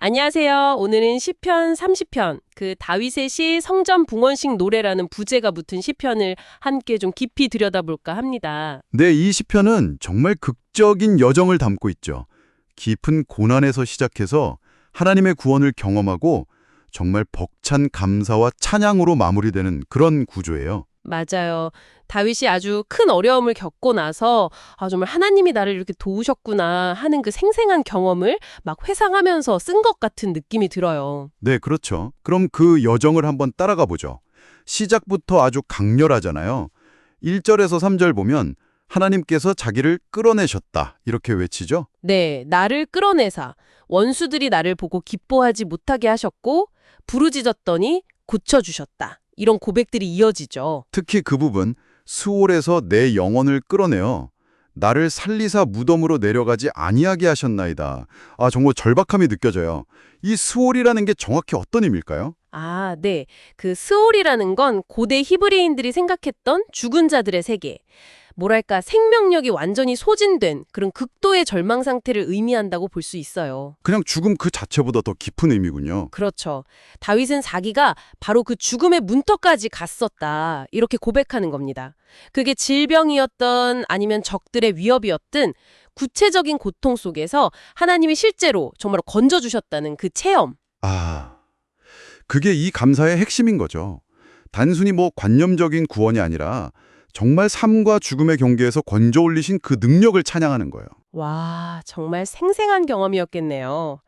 안녕하세요. 오늘은 시편 30편, 그 다윗의 시 성전 붕원식 노래라는 부제가 붙은 시편을 함께 좀 깊이 들여다볼까 합니다. 네, 이 시편은 정말 극적인 여정을 담고 있죠. 깊은 고난에서 시작해서 하나님의 구원을 경험하고 정말 벅찬 감사와 찬양으로 마무리되는 그런 구조예요. 맞아요. 다윗이 아주 큰 어려움을 겪고 나서 정말 하나님이 나를 이렇게 도우셨구나 하는 그 생생한 경험을 막 회상하면서 쓴 것 같은 느낌이 들어요. 네, 그렇죠. 그럼 그 여정을 한번 따라가 보죠. 시작부터 아주 강렬하잖아요. 1절에서 3절 보면 하나님께서 자기를 끌어내셨다 이렇게 외치죠. 네, 나를 끌어내사 원수들이 나를 보고 기뻐하지 못하게 하셨고 부르짖었더니 고쳐주셨다. 이런 고백들이 이어지죠. 특히 그 부분 수월에서 내 영혼을 끌어내어 나를 살리사 무덤으로 내려가지 아니하게 하셨나이다. 정말 절박함이 느껴져요. 이 수월이라는 게 정확히 어떤 의미일까요? 네. 그 스올이라는 건 고대 히브리인들이 생각했던 죽은 자들의 세계. 뭐랄까 생명력이 완전히 소진된 그런 극도의 절망 상태를 의미한다고 볼 수 있어요. 그냥 죽음 그 자체보다 더 깊은 의미군요. 그렇죠. 다윗은 자기가 바로 그 죽음의 문턱까지 갔었다. 이렇게 고백하는 겁니다. 그게 질병이었던 아니면 적들의 위협이었든 구체적인 고통 속에서 하나님이 실제로 정말 건져주셨다는 그 체험. 그게 이 감사의 핵심인 거죠. 단순히 관념적인 구원이 아니라 정말 삶과 죽음의 경계에서 건져 올리신 그 능력을 찬양하는 거예요. 와, 정말 생생한 경험이었겠네요.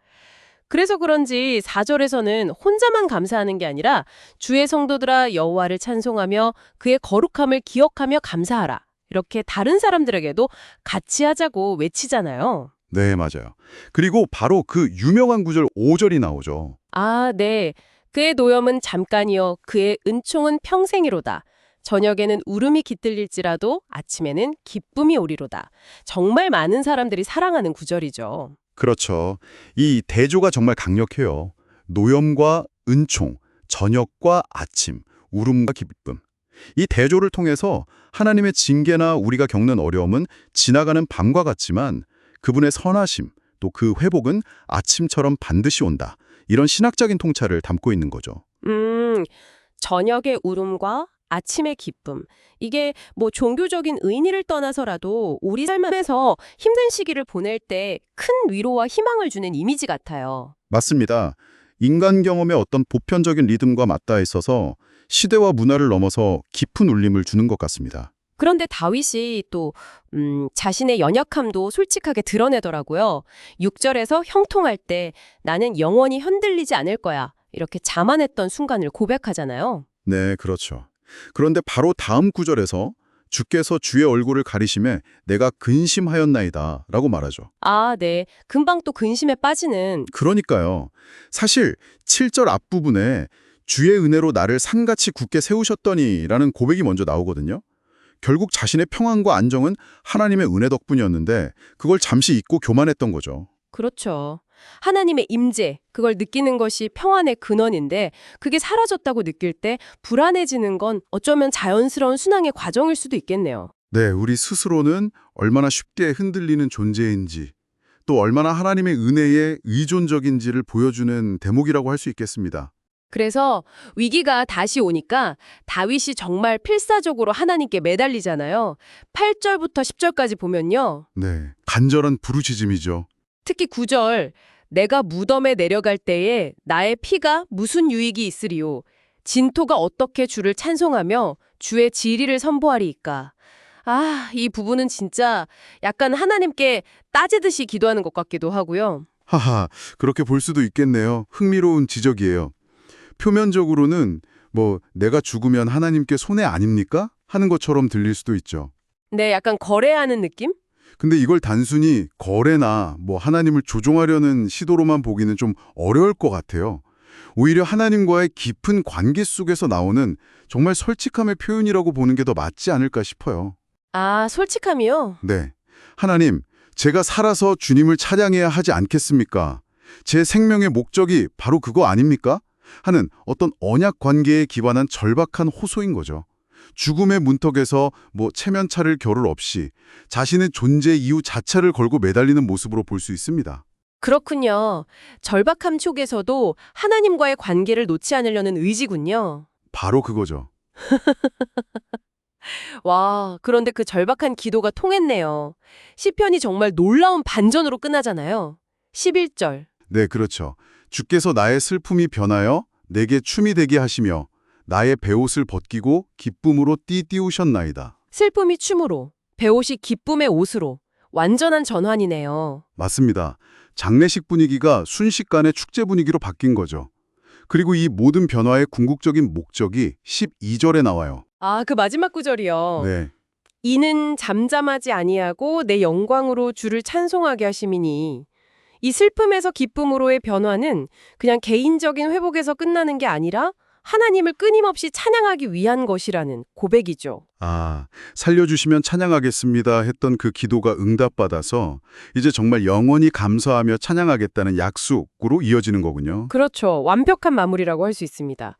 그래서 그런지 4절에서는 혼자만 감사하는 게 아니라 주의 성도들아 여호와를 찬송하며 그의 거룩함을 기억하며 감사하라. 이렇게 다른 사람들에게도 같이 하자고 외치잖아요. 네, 맞아요. 그리고 바로 그 유명한 구절 5절이 나오죠. 네. 그의 노염은 잠깐이요 그의 은총은 평생이로다. 저녁에는 울음이 깃들릴지라도 아침에는 기쁨이 오리로다. 정말 많은 사람들이 사랑하는 구절이죠. 그렇죠. 이 대조가 정말 강력해요. 노염과 은총, 저녁과 아침, 울음과 기쁨. 이 대조를 통해서 하나님의 징계나 우리가 겪는 어려움은 지나가는 밤과 같지만 그분의 선하심, 또 그 회복은 아침처럼 반드시 온다. 이런 신학적인 통찰을 담고 있는 거죠. 저녁의 울음과 아침의 기쁨. 이게 종교적인 의미를 떠나서라도 우리 삶에서 힘든 시기를 보낼 때 큰 위로와 희망을 주는 이미지 같아요. 맞습니다. 인간 경험의 어떤 보편적인 리듬과 맞닿아 있어서 시대와 문화를 넘어서 깊은 울림을 주는 것 같습니다. 그런데 다윗이 또 자신의 연약함도 솔직하게 드러내더라고요. 6절에서 형통할 때 나는 영원히 흔들리지 않을 거야. 이렇게 자만했던 순간을 고백하잖아요. 네, 그렇죠. 그런데 바로 다음 구절에서 주께서 주의 얼굴을 가리심에 내가 근심하였나이다 라고 말하죠. 네. 금방 또 근심에 빠지는. 그러니까요. 사실 7절 앞부분에 주의 은혜로 나를 산같이 굳게 세우셨더니 라는 고백이 먼저 나오거든요. 결국 자신의 평안과 안정은 하나님의 은혜 덕분이었는데 그걸 잠시 잊고 교만했던 거죠. 그렇죠. 하나님의 임재, 그걸 느끼는 것이 평안의 근원인데 그게 사라졌다고 느낄 때 불안해지는 건 어쩌면 자연스러운 순환의 과정일 수도 있겠네요. 네, 우리 스스로는 얼마나 쉽게 흔들리는 존재인지 또 얼마나 하나님의 은혜에 의존적인지를 보여주는 대목이라고 할 수 있겠습니다. 그래서 위기가 다시 오니까 다윗이 정말 필사적으로 하나님께 매달리잖아요. 8절부터 10절까지 보면요. 네, 간절한 부르짖음이죠. 특히 9절, 내가 무덤에 내려갈 때에 나의 피가 무슨 유익이 있으리요. 진토가 어떻게 주를 찬송하며 주의 지리를 선포하리이까. 이 부분은 진짜 약간 하나님께 따지듯이 기도하는 것 같기도 하고요. 하하, 그렇게 볼 수도 있겠네요. 흥미로운 지적이에요. 표면적으로는 내가 죽으면 하나님께 손해 아닙니까? 하는 것처럼 들릴 수도 있죠. 네, 약간 거래하는 느낌? 근데 이걸 단순히 거래나 하나님을 조종하려는 시도로만 보기는 좀 어려울 것 같아요. 오히려 하나님과의 깊은 관계 속에서 나오는 정말 솔직함의 표현이라고 보는 게 더 맞지 않을까 싶어요. 솔직함이요? 네. 하나님, 제가 살아서 주님을 찬양해야 하지 않겠습니까? 제 생명의 목적이 바로 그거 아닙니까? 하는 어떤 언약 관계에 기반한 절박한 호소인 거죠. 죽음의 문턱에서 체면차를 겨룰 없이 자신의 존재 이유 자체를 걸고 매달리는 모습으로 볼 수 있습니다. 그렇군요. 절박함 속에서도 하나님과의 관계를 놓지 않으려는 의지군요. 바로 그거죠. 와, 그런데 그 절박한 기도가 통했네요. 시편이 정말 놀라운 반전으로 끝나잖아요. 11절. 네, 그렇죠. 주께서 나의 슬픔이 변하여 내게 춤이 되게 하시며 나의 베옷을 벗기고 기쁨으로 띠띠우셨나이다. 슬픔이 춤으로, 배옷이 기쁨의 옷으로. 완전한 전환이네요. 맞습니다. 장례식 분위기가 순식간에 축제 분위기로 바뀐 거죠. 그리고 이 모든 변화의 궁극적인 목적이 12절에 나와요. 아, 그 마지막 구절이요. 네, 이는 잠잠하지 아니하고 내 영광으로 주를 찬송하게 하심이니. 이 슬픔에서 기쁨으로의 변화는 그냥 개인적인 회복에서 끝나는 게 아니라 하나님을 끊임없이 찬양하기 위한 것이라는 고백이죠. 아, 살려주시면 찬양하겠습니다 했던 그 기도가 응답받아서 이제 정말 영원히 감사하며 찬양하겠다는 약속으로 이어지는 거군요. 그렇죠. 완벽한 마무리라고 할 수 있습니다.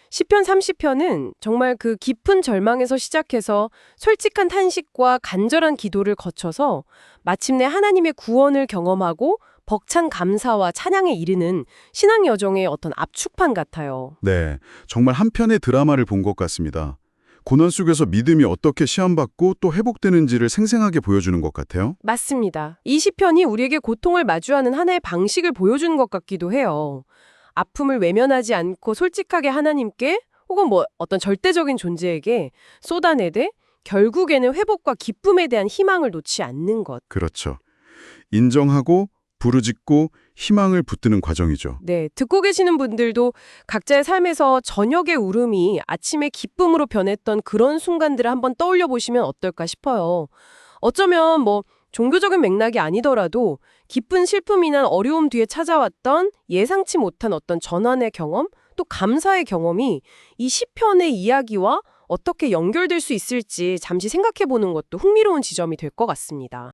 시편 30편은 정말 그 깊은 절망에서 시작해서 솔직한 탄식과 간절한 기도를 거쳐서 마침내 하나님의 구원을 경험하고 벅찬 감사와 찬양에 이르는 신앙 여정의 어떤 압축판 같아요. 네, 정말 한 편의 드라마를 본 것 같습니다. 고난 속에서 믿음이 어떻게 시험받고 또 회복되는지를 생생하게 보여주는 것 같아요. 맞습니다. 이 시편이 우리에게 고통을 마주하는 하나의 방식을 보여주는 것 같기도 해요. 아픔을 외면하지 않고 솔직하게 하나님께 혹은 어떤 절대적인 존재에게 쏟아내되 결국에는 회복과 기쁨에 대한 희망을 놓지 않는 것. 그렇죠. 인정하고 부르짖고 희망을 붙드는 과정이죠. 네, 듣고 계시는 분들도 각자의 삶에서 저녁의 울음이 아침의 기쁨으로 변했던 그런 순간들을 한번 떠올려 보시면 어떨까 싶어요. 어쩌면 종교적인 맥락이 아니더라도 기쁜 슬픔이나 어려움 뒤에 찾아왔던 예상치 못한 어떤 전환의 경험, 또 감사의 경험이 이 시편의 이야기와 어떻게 연결될 수 있을지 잠시 생각해 보는 것도 흥미로운 지점이 될 것 같습니다.